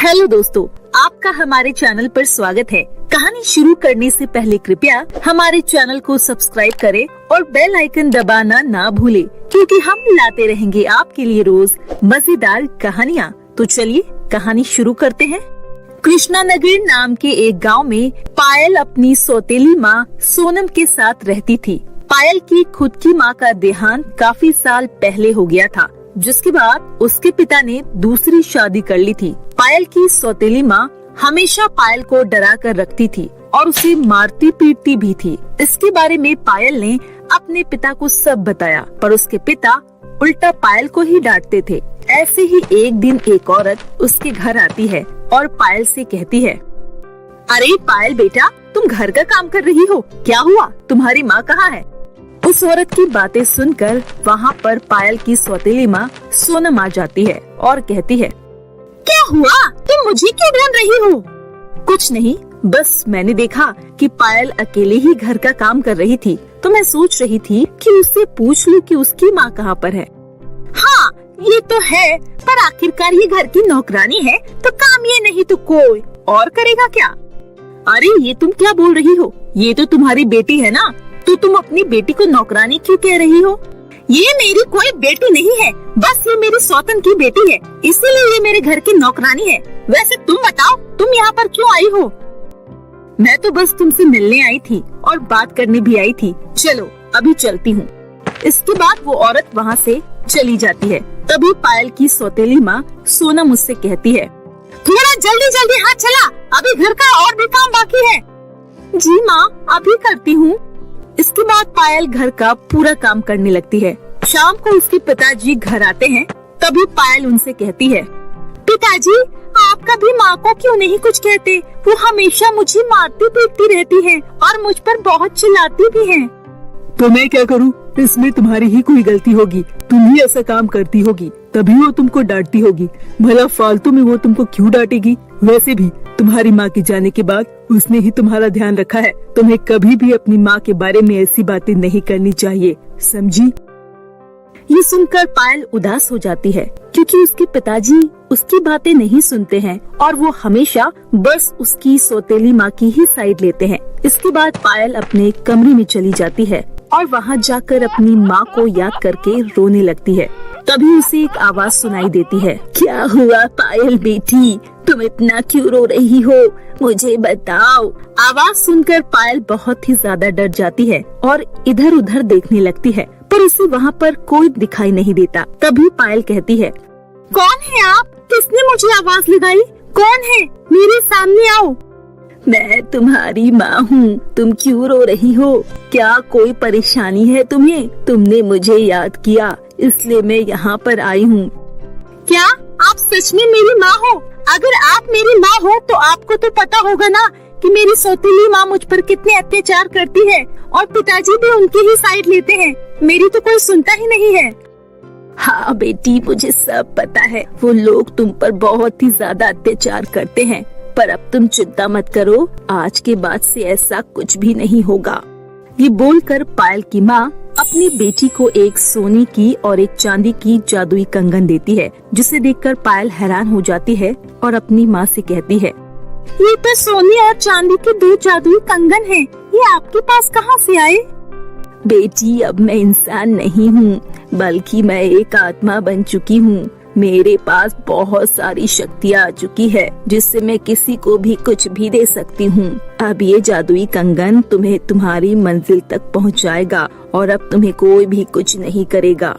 Hello दोस्तों, आपका हमारे चैनल पर स्वागत है। कहानी शुरू करने से पहले कृपया हमारे चैनल को सब्सक्राइब करें और बेल आइकन दबाना ना भूलें, क्योंकि हम लाते रहेंगे आपके लिए रोज मजेदार कहानियाँ। तो चलिए कहानी शुरू करते हैं। कृष्णानगर नाम के एक गांव में पायल अपनी सौतेली माँ सोनम के साथ रहती थी। पायल की खुद की माँ का देहांत काफी साल पहले हो गया था, जिसके बाद उसके पिता ने दूसरी शादी कर ली थी। पायल की सौतेली माँ हमेशा पायल को डरा कर रखती थी और उसे मारती पीटती भी थी। इसके बारे में पायल ने अपने पिता को सब बताया, पर उसके पिता उल्टा पायल को ही डांटते थे। ऐसे ही एक दिन एक औरत उसके घर आती है और पायल से कहती है, अरे पायल बेटा, तुम घर का काम कर रही हो, क्या हुआ? तुम्हारी माँ कहाँ है? उस औरत की बातें सुनकर वहाँ पर पायल की सौतेली माँ सोनम आ जाती है और कहती है, क्या हुआ? तुम मुझे क्यों ढूंढ रही हो? कुछ नहीं, बस मैंने देखा कि पायल अकेले ही घर का काम कर रही थी, तो मैं सोच रही थी कि उससे पूछ लूं कि उसकी माँ कहाँ पर है। हाँ, ये तो है, पर आखिरकार ये घर की नौकरानी है, तो काम ये नहीं तो कोई और करेगा क्या? अरे ये तुम क्या बोल रही हो? ये तो तुम्हारी बेटी है ना, तो तुम अपनी बेटी को नौकरानी क्यों कह रही हो? ये मेरी कोई बेटी नहीं है, बस ये मेरी सौतन की बेटी है, इसीलिए ये मेरे घर की नौकरानी है। वैसे तुम बताओ, तुम यहाँ पर क्यों आई हो? मैं तो बस तुमसे मिलने आई थी और बात करने भी आई थी। चलो अभी चलती हूँ। इसके बाद वो औरत वहाँ से चली जाती है। तभी पायल की सौतेली माँ सोनम मुझसे कहती है, थोड़ा जल्दी जल्दी हाथ चला, अभी घर का और भी काम बाकी है। जी माँ, अभी करती हूँ। इसके बाद पायल घर का पूरा काम करने लगती है। शाम को उसके पिताजी घर आते हैं। तभी पायल उनसे कहती है, पिताजी, आप कभी माँ को क्यों नहीं कुछ कहते? वो हमेशा मुझे मारती पीटती रहती है और मुझ पर बहुत चिल्लाती भी है। तो मैं क्या करूं? इसमें तुम्हारी ही कोई गलती होगी, तुम ही ऐसा काम करती होगी, तभी वो तुमको डांटती होगी। भला फालतू में वो तुमको क्यों डांटेगी? वैसे भी तुम्हारी माँ के जाने के बाद उसने ही तुम्हारा ध्यान रखा है। तुम्हें कभी भी अपनी माँ के बारे में ऐसी बातें नहीं करनी चाहिए, समझी? ये सुनकर पायल उदास हो जाती है, क्योंकि उसके पिताजी उसकी बातें नहीं सुनते हैं और वो हमेशा बस उसकी सौतेली माँ की ही साइड लेते हैं। इसके बाद पायल अपने कमरे में चली जाती है और वहाँ जाकर अपनी माँ को याद करके रोने लगती है। तभी उसे एक आवाज सुनाई देती है, क्या हुआ पायल बेटी, तुम इतना क्यों रो रही हो? मुझे बताओ। आवाज सुनकर पायल बहुत ही ज्यादा डर जाती है और इधर उधर देखने लगती है, पर उसे वहाँ पर कोई दिखाई नहीं देता। तभी पायल कहती है, कौन है आप? किसने मुझे आवाज लगाई? कौन है? मेरे सामने आओ। मैं तुम्हारी माँ हूँ, तुम क्यों रो रही हो? क्या कोई परेशानी है तुम्हें? तुमने मुझे याद किया, इसलिए मैं यहाँ पर आई हूँ। क्या आप सच में मेरी माँ हो? अगर आप मेरी माँ हो तो आपको तो पता होगा ना कि मेरी सौतेली माँ मुझ पर कितने अत्याचार करती है और पिताजी भी उनकी ही साइड लेते हैं। मेरी तो कोई सुनता ही नहीं है। हाँ बेटी, मुझे सब पता है, वो लोग तुम पर बहुत ही ज्यादा अत्याचार करते हैं, पर अब तुम चिंता मत करो, आज के बाद से ऐसा कुछ भी नहीं होगा। ये बोलकर पायल की माँ अपनी बेटी को एक सोने की और एक चांदी की जादुई कंगन देती है, जिसे देखकर पायल हैरान हो जाती है और अपनी माँ से कहती है, ये तो सोने और चांदी के दो जादुई कंगन हैं, ये आपके पास कहाँ से आए? बेटी, अब मैं इंसान नहीं हूँ, बल्कि मैं एक आत्मा बन चुकी हूँ। मेरे पास बहुत सारी शक्तियाँ आ चुकी है, जिससे मैं किसी को भी कुछ भी दे सकती हूँ। अब ये जादुई कंगन तुम्हें तुम्हारी मंजिल तक पहुँचाएगा और अब तुम्हें कोई भी कुछ नहीं करेगा।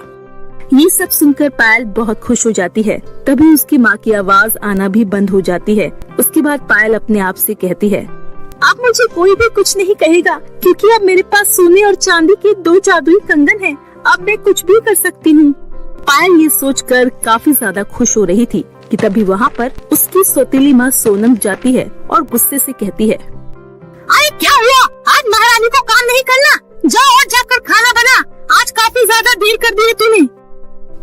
ये सब सुनकर पायल बहुत खुश हो जाती है। तभी उसकी माँ की आवाज आना भी बंद हो जाती है। उसके बाद पायल अपने आप से कहती है, अब मुझे कोई भी कुछ नहीं कहेगा, क्योंकि अब मेरे पास सोने और चांदी के दो जादुई कंगन हैं। अब मैं कुछ भी कर सकती हूँ। पायल ये सोचकर काफी ज्यादा खुश हो रही थी कि तभी वहाँ पर उसकी सौतेली माँ सोनम जाती है और गुस्से से कहती है, अरे क्या हुआ? आज महारानी को काम नहीं करना? जाओ और जाकर खाना बना, आज काफी ज्यादा देर कर दी है तूने।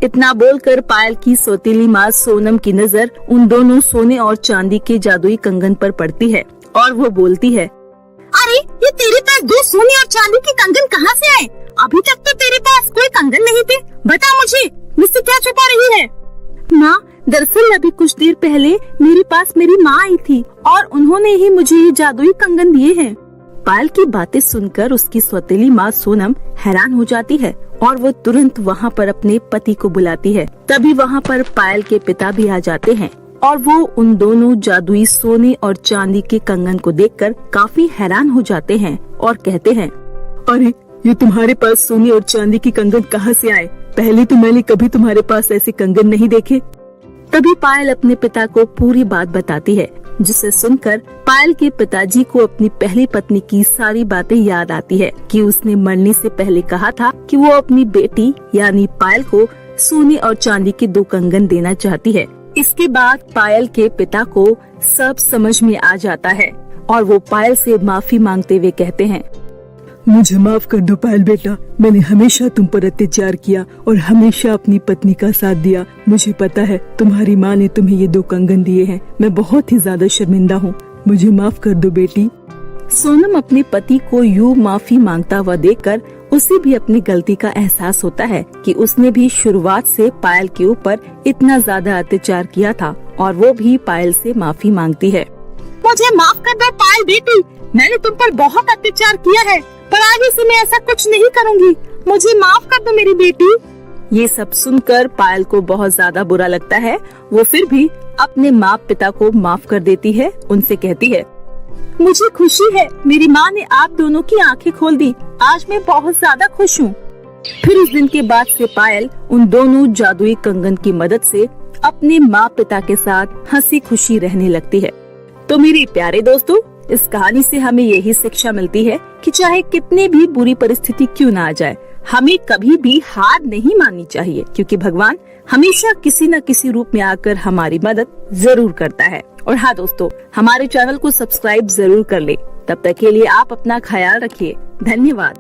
इतना बोलकर पायल की सौतेली माँ सोनम की नजर उन दोनों सोने और चांदी के जादुई कंगन पर पड़ती है और वो बोलती है, अरे ये तेरे पास दो सोने और चांदी के कंगन कहाँ से आए? अभी तक तो तेरे पास कोई कंगन नहीं थे, बता मुझे, मुझसे क्या छुपा रही है? माँ, दरअसल अभी कुछ देर पहले मेरे पास मेरी माँ आई थी और उन्होंने ही मुझे ये जादुई कंगन दिए हैं। पायल की बातें सुनकर उसकी सौतेली माँ सोनम हैरान हो जाती है और वो तुरंत वहाँ पर अपने पति को बुलाती है। तभी वहाँ पर पायल के पिता भी आ जाते हैं और वो उन दोनों जादुई सोने और चांदी के कंगन को देखकर काफी हैरान हो जाते हैं और कहते हैं, अरे ये तुम्हारे पास सोने और चांदी के कंगन कहाँ से आए? पहले तो मैंने कभी तुम्हारे पास ऐसे कंगन नहीं देखे। तभी पायल अपने पिता को पूरी बात बताती है, जिसे सुनकर पायल के पिताजी को अपनी पहली पत्नी की सारी बातें याद आती है कि उसने मरने से पहले कहा था कि वो अपनी बेटी यानी पायल को सोने और चांदी के 2 कंगन देना चाहती है। इसके बाद पायल के पिता को सब समझ में आ जाता है और वो पायल से माफी मांगते हुए कहते हैं, मुझे माफ कर दो पायल बेटा, मैंने हमेशा तुम पर अत्याचार किया और हमेशा अपनी पत्नी का साथ दिया। मुझे पता है तुम्हारी माँ ने तुम्हें ये 2 कंगन दिए हैं, मैं बहुत ही ज्यादा शर्मिंदा हूँ, मुझे माफ कर दो बेटी। सोनम अपने पति को यूं माफी मांगता हुआ देखकर उसे भी अपनी गलती का एहसास होता है कि उसने भी शुरुआत से पायल के ऊपर इतना ज्यादा अत्याचार किया था और वो भी पायल से माफी मांगती है। मुझे माफ कर दो पायल बेटी, मैंने तुम पर बहुत अत्याचार किया है, पर आगे से मैं ऐसा कुछ नहीं करूँगी, मुझे माफ कर दो मेरी बेटी। ये सब सुनकर पायल को बहुत ज्यादा बुरा लगता है। वो फिर भी अपने माँ पिता को माफ कर देती है। उनसे कहती है, मुझे खुशी है मेरी माँ ने आप दोनों की आंखें खोल दी, आज मैं बहुत ज्यादा खुश हूँ। फिर उस दिन के बाद से पायल उन दोनों जादुई कंगन की मदद से अपने माँ पिता के साथ हंसी खुशी रहने लगती है। तो मेरे प्यारे दोस्तों, इस कहानी से हमें यही शिक्षा मिलती है कि चाहे कितनी भी बुरी परिस्थिति क्यों ना आ जाए, हमें कभी भी हार नहीं माननी चाहिए, क्योंकि भगवान हमेशा किसी न किसी रूप में आकर हमारी मदद जरूर करता है। और हाँ दोस्तों, हमारे चैनल को सब्सक्राइब जरूर कर ले। तब तक के लिए आप अपना ख्याल रखिए। धन्यवाद।